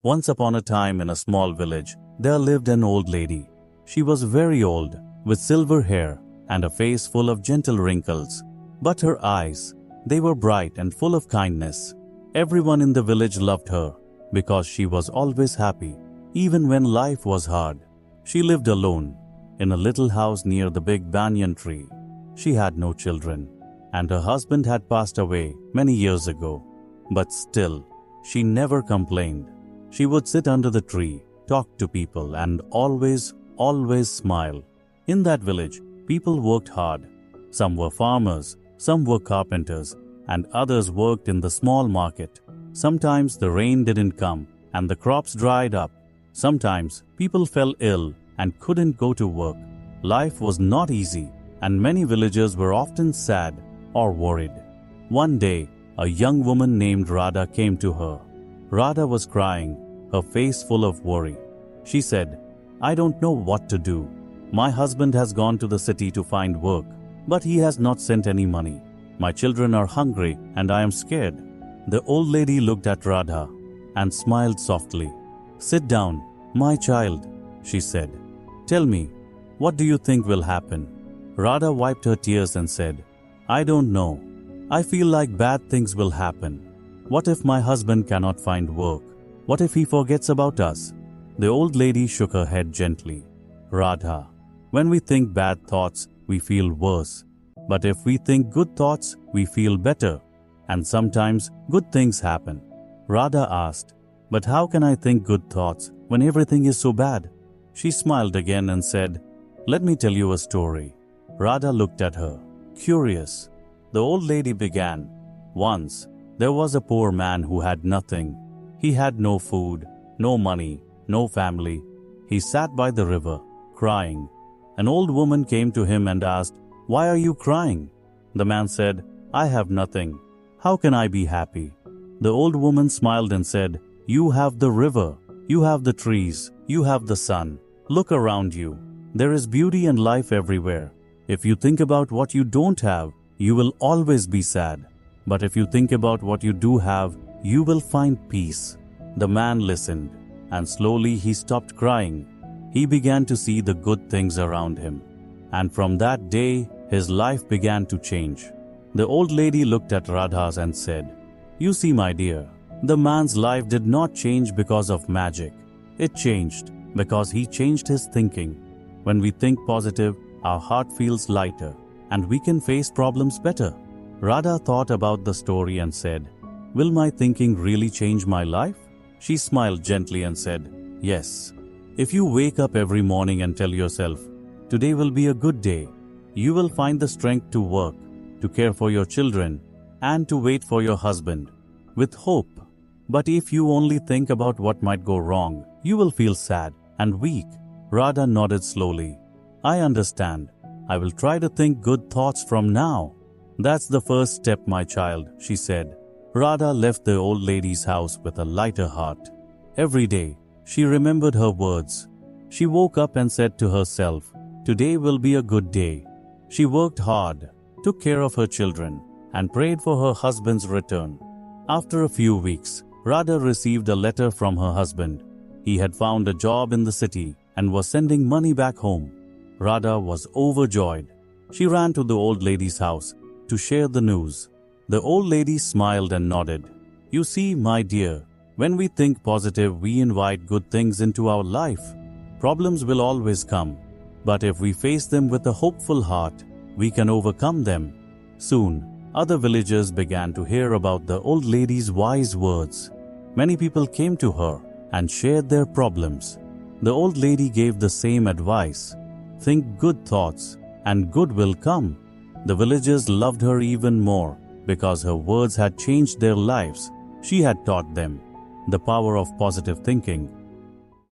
Once upon a time in a small village, there lived an old lady. She was very old, with silver hair and a face full of gentle wrinkles. But her eyes, they were bright and full of kindness. Everyone in the village loved her because she was always happy, even when life was hard. She lived alone in a little house near the big banyan tree. She had no children, and her husband had passed away many years ago. But still, she never complained. She would sit under the tree, talk to people, and always smile. In that village, people worked hard. Some were farmers, some were carpenters, and others worked in the small market. Sometimes the rain didn't come, and the crops dried up. Sometimes people fell ill and couldn't go to work. Life was not easy, and many villagers were often sad or worried. One day, a young woman named Radha came to her. Radha was crying, her face full of worry. She said, "I don't know what to do. My husband has gone to the city to find work, but he has not sent any money. My children are hungry and I am scared." The old lady looked at Radha and smiled softly. "Sit down, my child," she said. "Tell me, what do you think will happen?" Radha wiped her tears and said, "I don't know. I feel like bad things will happen. What if my husband cannot find work? What if he forgets about us?" The old lady shook her head gently. "Radha, when we think bad thoughts, we feel worse. But if we think good thoughts, we feel better. And sometimes good things happen." Radha asked, "But how can I think good thoughts when everything is so bad?" She smiled again and said, "Let me tell you a story." Radha looked at her, curious. The old lady began, "Once, there was a poor man who had nothing. He had no food, no money, no family. He sat by the river, crying. An old woman came to him and asked, 'Why are you crying?' The man said, 'I have nothing. How can I be happy?' The old woman smiled and said, 'You have the river, you have the trees, you have the sun. Look around you. There is beauty and life everywhere. If you think about what you don't have, you will always be sad. But if you think about what you do have, you will find peace." The man listened, and slowly he stopped crying. He began to see the good things around him. And from that day, his life began to change. The old lady looked at Radha and said, "You see, my dear, the man's life did not change because of magic. It changed because he changed his thinking. When we think positive, our heart feels lighter, and we can face problems better." Radha thought about the story and said, "Will my thinking really change my life?" She smiled gently and said, "Yes. If you wake up every morning and tell yourself, 'Today will be a good day,' you will find the strength to work, to care for your children, and to wait for your husband with hope. But if you only think about what might go wrong, you will feel sad and weak." Radha nodded slowly. "I understand. I will try to think good thoughts from now." "That's the first step, my child," she said. Radha left the old lady's house with a lighter heart. Every day, she remembered her words. She woke up and said to herself, "Today will be a good day." She worked hard, took care of her children, and prayed for her husband's return. After a few weeks, Radha received a letter from her husband. He had found a job in the city and was sending money back home. Radha was overjoyed. She ran to the old lady's house to share the news. The old lady smiled and nodded. "You see, my dear, when we think positive, we invite good things into our life. Problems will always come, but if we face them with a hopeful heart, we can overcome them." Soon, other villagers began to hear about the old lady's wise words. Many people came to her and shared their problems. The old lady gave the same advice: "Think good thoughts, and good will come." The villagers loved her even more because her words had changed their lives. She had taught them the power of positive thinking